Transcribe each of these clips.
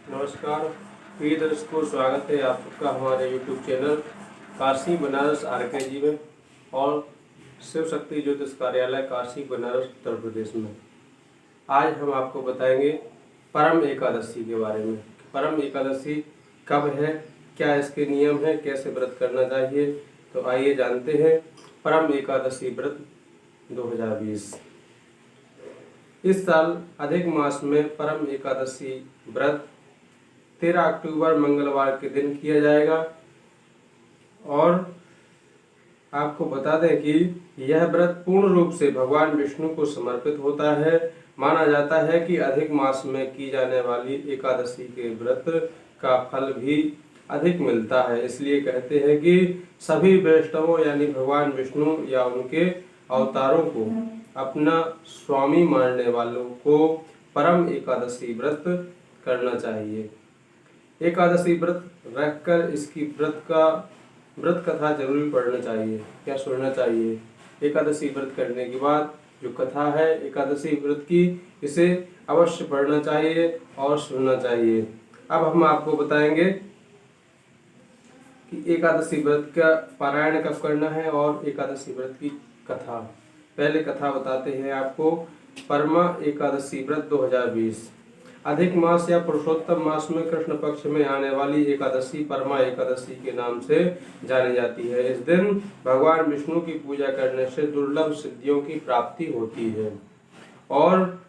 नमस्कार प्रिय दर्शकों, स्वागत है आप सबका हमारे YouTube channel Kashi Banaras RKG में और शिव शक्ति ज्योतिष कार्यालय काशी बनारस उत्तर प्रदेश में। आज हम आपको बताएंगे परम एकादशी के बारे में। परम एकादशी कब है, क्या इसके नियम है, कैसे व्रत करना चाहिए, तो आइए जानते हैं परम एकादशी व्रत 2020। इस साल अधिक मास में परम एकादशी व्रत 13 अक्टूबर मंगलवार के दिन किया जाएगा। और आपको बता दें कि यह व्रत पूर्ण रूप से भगवान विष्णु को समर्पित होता है। माना जाता है कि अधिक मास में की जाने वाली एकादशी के व्रत का फल भी अधिक मिलता है। इसलिए कहते हैं कि सभी वैष्णवों यानी भगवान विष्णु या उनके अवतारों को अपना स्वामी मानने वालों को परम एकादशी व्रत करना चाहिए। एकादशी व्रत रखकर इसकी व्रत कथा जरूर पढ़ना चाहिए या सुनना चाहिए। एकादशी व्रत करने के बाद जो कथा है एकादशी व्रत की, इसे अवश्य पढ़ना चाहिए और सुनना चाहिए। अब हम आपको बताएंगे कि एकादशी व्रत का पारायण कब करना है और एकादशी व्रत की कथा। पहले कथा बताते हैं आपको। परमा एकादशी व्रत 2020 अधिक मास या पुरुषोत्तम मास में कृष्ण पक्ष में आने वाली एकादशी परमा एकादशी के नाम से जानी जाती है। इस दिन भगवान विष्णु की पूजा करने से दुर्लभ सिद्धियों की प्राप्ति होती है और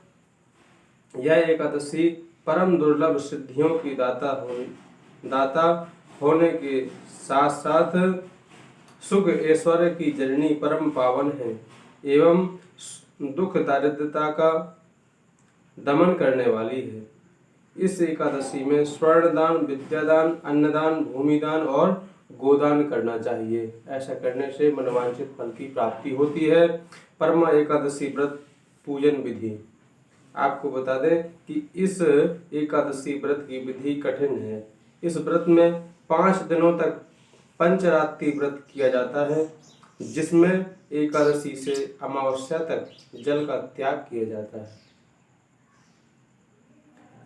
यह एकादशी परम दुर्लभ सिद्धियों की दाता होने के साथ साथ सुख ऐश्वर्य की जननी परम पावन है एवं दुख दारिद्रता का दमन करने वाली है। इस एकादशी में स्वर्ण दान, विद्यादान, अन्नदान, भूमिदान और गोदान करना चाहिए। ऐसा करने से मनोवांछित फल की प्राप्ति होती है। परमा एकादशी व्रत पूजन विधि आपको बता दें कि इस एकादशी व्रत की विधि कठिन है। इस व्रत में 5 दिनों तक पंचरात्रि व्रत किया जाता है, जिसमें एकादशी से अमावस्या तक जल का त्याग किया जाता है।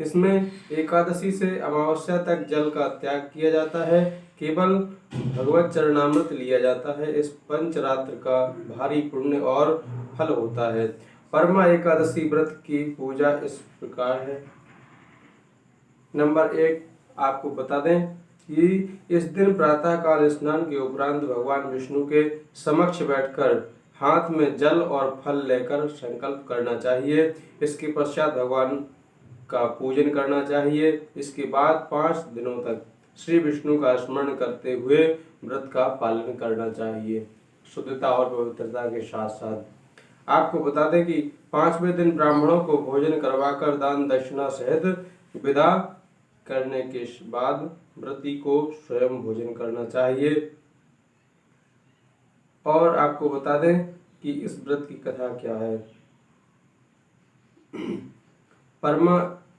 इसमें एकादशी से अमावस्या तक जल का त्याग किया जाता है, केवल भगवत चरणामृत लिया जाता है। इस पंचरात्र का भारी पुण्य और फल होता है। परमा एकादशी व्रत की पूजा इस प्रकार है। नंबर 1 आपको बता दें कि इस दिन प्रातः काल स्नान के उपरांत भगवान विष्णु के समक्ष बैठकर हाथ में जल और फल लेकर संकल्प करना चाहिए। इसके पश्चात भगवान का पूजन करना चाहिए। इसके बाद 5 दिनों तक श्री विष्णु का स्मरण करते हुए व्रत का पालन करना चाहिए, शुद्धता और पवित्रता के साथ साथ। आपको बता दें कि 5वें दिन ब्राह्मणों को भोजन करवाकर दान दक्षिणा सहित विदा करने के बाद व्रती को स्वयं भोजन करना चाहिए। और आपको बता दें कि इस व्रत की कथा क्या है।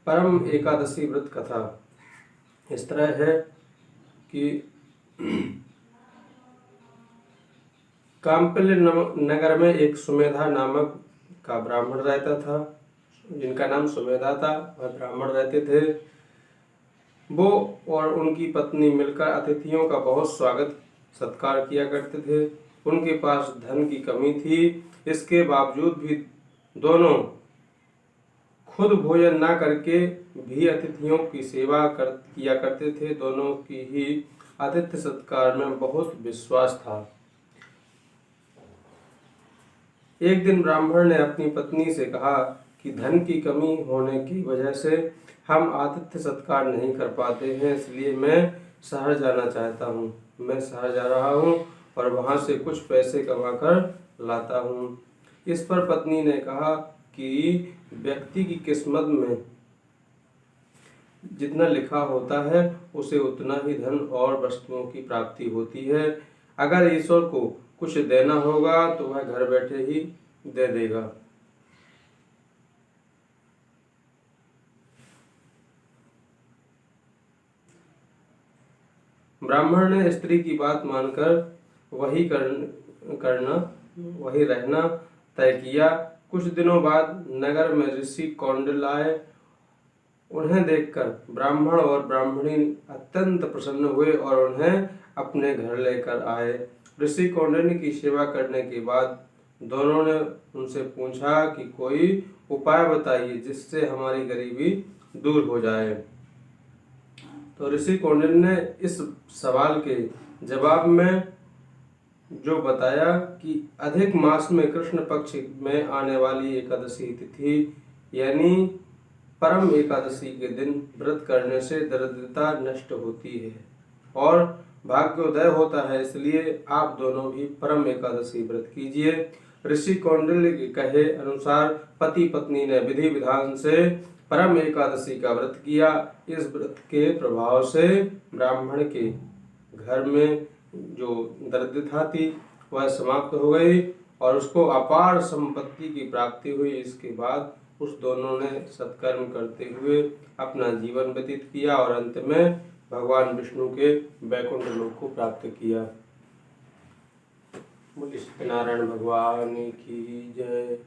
परम एकादशी व्रत कथा इस तरह है कि काम्पिल्य नगर में एक सुमेधा नामक का ब्राह्मण रहता था, जिनका नाम सुमेधा था। वह ब्राह्मण रहते थे। वो और उनकी पत्नी मिलकर अतिथियों का बहुत स्वागत सत्कार किया करते थे। उनके पास धन की कमी थी, इसके बावजूद भी दोनों खुद भोजन ना करके भी अतिथियों की सेवा किया करते थे। दोनों की ही आतिथ्य सत्कार में बहुत विश्वास था। एक दिन ब्राह्मण ने अपनी पत्नी से कहा कि धन की कमी होने की वजह से हम आतिथ्य सत्कार नहीं कर पाते हैं, इसलिए मैं शहर जाना चाहता हूँ। मैं शहर जा रहा हूँ और वहाँ से कुछ पैसे कमाकर लाता हूँ। इस पर पत्नी ने कहा कि व्यक्ति की किस्मत में जितना लिखा होता है उसे उतना ही धन और वस्तुओं की प्राप्ति होती है। अगर ईश्वर को कुछ देना होगा तो वह घर बैठे ही दे देगा। ब्राह्मण ने स्त्री की बात मानकर वही रहना तय किया। कुछ दिनों बाद नगर में ऋषि कौंडिल आए उन्हें देखकर ब्राह्मण और ब्राह्मणी अत्यंत प्रसन्न हुए और उन्हें अपने घर लेकर आए। ऋषि कौंडिन्य की सेवा करने के बाद दोनों ने उनसे पूछा कि कोई उपाय बताइए जिससे हमारी गरीबी दूर हो जाए। तो ऋषि कौंडिन्य ने इस सवाल के जवाब में जो बताया कि अधिक मास में कृष्ण पक्ष में आने वाली एकादशी तिथि यानी परम एकादशी के दिन व्रत करने से दरिद्रता नष्ट होती है और भाग्योदय होता है, इसलिए आप दोनों भी परम एकादशी व्रत कीजिए। ऋषि कौंडिन्य के कहे अनुसार पति पत्नी ने विधि विधान से परम एकादशी का व्रत किया। इस व्रत के प्रभाव से ब्राह्मण के घर में जो दरिद्रता थी वह समाप्त हो गई और उसको अपार संपत्ति की प्राप्ति हुई। इसके बाद उस दोनों ने सत्कर्म करते हुए अपना जीवन व्यतीत किया और अंत में भगवान विष्णु के वैकुंठ लोक को प्राप्त किया। बोलिए सत्यनारायण भगवान की जय।